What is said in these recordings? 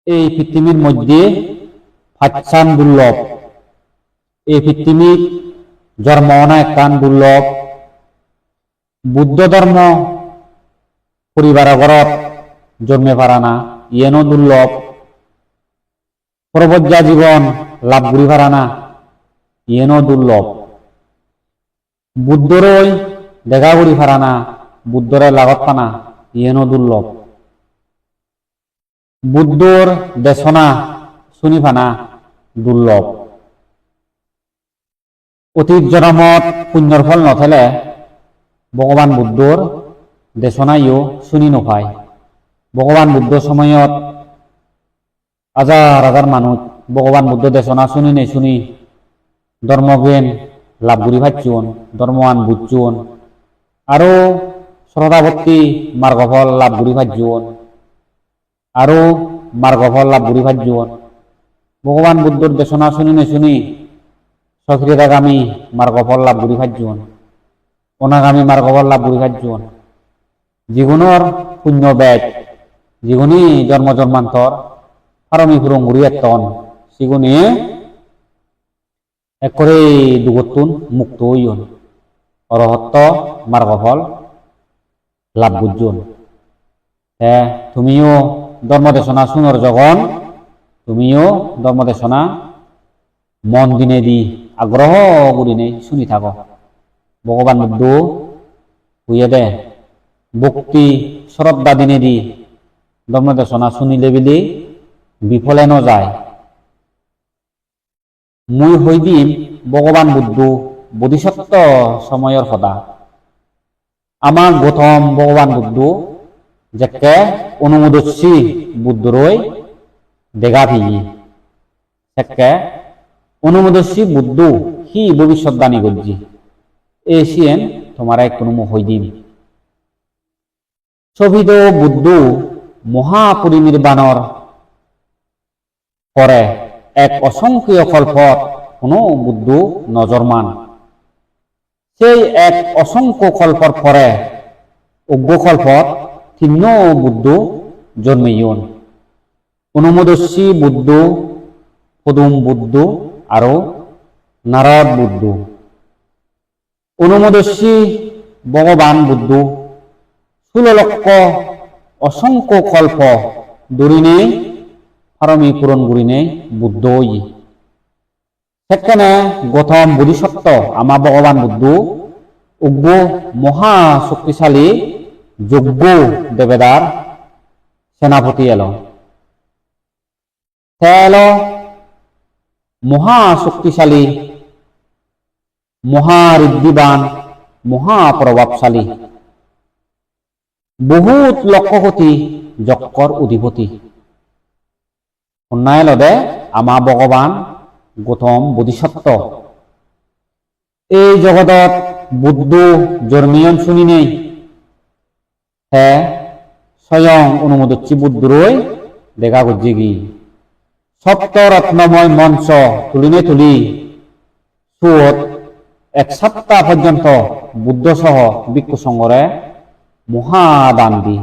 এই পৃথিবীর মধ্যে ফাচ্ছান দুর্লভ। এই পৃথিবীর জন্ম না একখান দুর্লভ। বুদ্ধ ধর্ম পরিবার ঘরত জন্মে পারা না, ইয়েনও দুর্লভ। পরবর্তী জীবন লাভ করি পারা না, ইয়েনও দুর্লভ। বুদ্ধরই দেখা করি পারা না, বুদ্ধরে লাগত পানা, ইয়েনও দুর্লভ। বুদ্ধর দেশনা শুনি পানা দুর্লভ। অতীত জন্মত পুণ্যর ফল নথেলে ভগবান বুদ্ধর দেশনাইও শুনি নপায়। ভগবান বুদ্ধ সময়ত হাজার হাজার মানুষ ভগবান বুদ্ধ দেশনা শুনি নে শুনি ধর্মজ্ঞান লাভ করি পাচ্ছুন, ধর্মৱান বুঝছুন, আরো শ্রদ্ধাভক্তি মার্গফল লাভ করি পাচ্ছুন, আরো মার্গফল লাভ করি পাচ্ছুন। ভগবান বুদ্ধর দেশনা শুনি নে শুনি সক্রিয়তাগামী মার্গফল লাভ করি পাচ্ছুন, অনাগামী মার্গফল লাভ করি পাচ্ছুন। জীবনের পুণ্য ব্যাগ জীবনী জন্ম জন্মান্তর ফারমি ফুরং ঘুরি এতন সেগুনি একরে দুগতুন মুক্ত হইন, অরহত্ত মার্গফল লাভ বুঝুন। তুমিও ধর্মদেশনা শুনর যখন তুমিও ধর্মদেশনা মন দিনে দি আগ্রহ করিনে শুনি থাকো। ভগবান বুদ্ধ হইয়ে দে ভক্তি শ্রদ্ধা দিনে দি ধর্মদেশনা শুনিলে বিলি বিফলে ন যায়। মুই হই দিম ভগবান বুদ্ধ বোধিসত্ত্ব সময়ের সদা। আমার গৌতম ভগবান বুদ্ধ যেকে অনুমোদস্যী বুদ্ধরই দেখা ভিগি সেকে অনুমোদস্যী বুদ্ধ হি ভবিষ্যৎবাণী করছি এসিয়েন তোমার এক কোনো হই দিম। ছবিদ বুদ্ধ মহাপরিনির্বাণর পরে এক অসংখ্য কল্পত কোনো বুদ্ধ নজরমান। সেই এক অসংখ্য কল্পর পরে অজ্ঞকল্পত তিন বুদ্ধ জন্মিয়ন। অনুমোদস্যী বুদ্ধ, পদুম বুদ্ধ আর নারদ বুদ্ধ। অনুমোদস্যী ভগবান বুদ্ধ 16 লক্ষ অসংখ্য কল্প দূরিনে ফারমি পূরণ করিনে বুদ্ধ হই। সেখানে গৌতম বোধিসত্ত্ব আমা ভগবান বুদ্ধ উগ্র মহা শক্তিশালী যজ্ঞ দেবেদার সেনাপতি এলো। এলো মহা শক্তিশালী, মহারিদ্ধিবান, মহাপ্রভাবশালী, বহুত লক্ষ কোটি যক্ষর অধিপতি। অন্যায় লদে আমা ভগবান গৌতম বোধিসত্ত্ব এই জগতত বুদ্ধ জন্মিয়ন শুনি নেই। হ্যাঁ স্বয়ং অনুমোদচ্ছি বুদ্ধরই দেখা করছে কি সপ্ত রত্নময় মঞ্চ তুলিনে তুলি সুত 1 সপ্তাহ পর্যন্ত বুদ্ধ সহ ভিক্ষু সংঘরে মহাদান দি।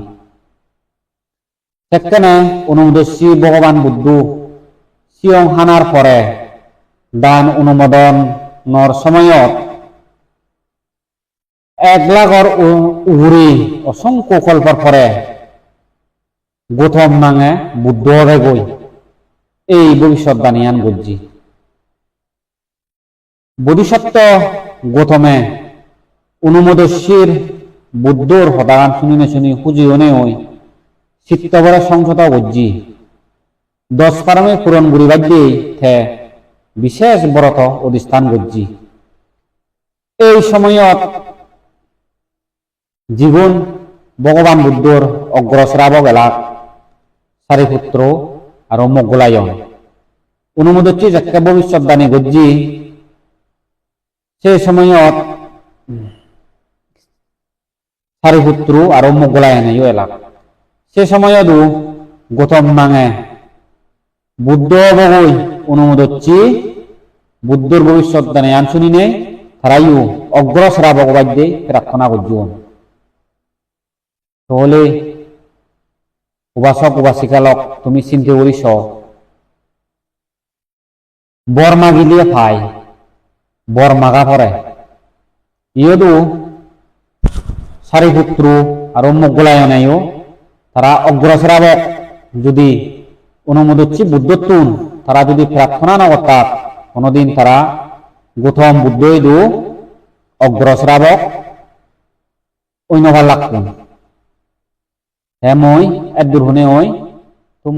সেখানে অনুমোদস্যী ভগবান বুদ্ধ সিয়ং হানার পরে দান অনুমোদনর সময়ত 1 লাখর উগুরি অসংখ্য কল্পর পরে গৌতম নাঙে বুদ্ধ হবে গই এই ভবিষ্যৎবাণী আন বুঝছি। বোধিসত্ত্ব গৌতমে অনুমোদস্যীর বুদ্ধর হদান শুনি শুনি খুঁজি অনে ওই চিত্তবরে সংসদ বুঝছি 10 পারমে পূরণ গুড়ি বাদ্যে থে বিশেষ ব্রত অধিষ্ঠান বুঝছি। এই সময়ত জীবন ভগবান বুদ্ধর অগ্রশ্রাবক এলাক সারিপুত্র আর মোগলায়ন অনুমোদচ্ছি যাকে ভবিষ্যৎবাণী গজ্জি। সেই সময়ত সারিপুত্র আর মোগলায়ন এলাক সে সময়ত গৌতম নাঙে বুদ্ধ বগৈ অনুমোদচ্ছি বুদ্ধর ভবিষ্যৎবাণী আন শুনি নেই তারাইও অগ্রশ্রাবক বাদ্যে প্রার্থনা করছি। তাহলে উপাসক উপাসিকালক তুমি চিন্তা করিস বর মাগিলিয়ে ভাই বর মাগা পরে ইয়দু সারিপুত্র আর মোগলায়নায়ও তারা অগ্রসরাবক যদি অনুমোদচ্ছি বুদ্ধত্বন তারা যদি প্রার্থনা না করতাম কোনোদিন তারা গৌতম বুদ্ধই দু অগ্রসরাবক অন্যভার লাগতুন হ্যাঁ মই এক দুর্হনে ওই তুম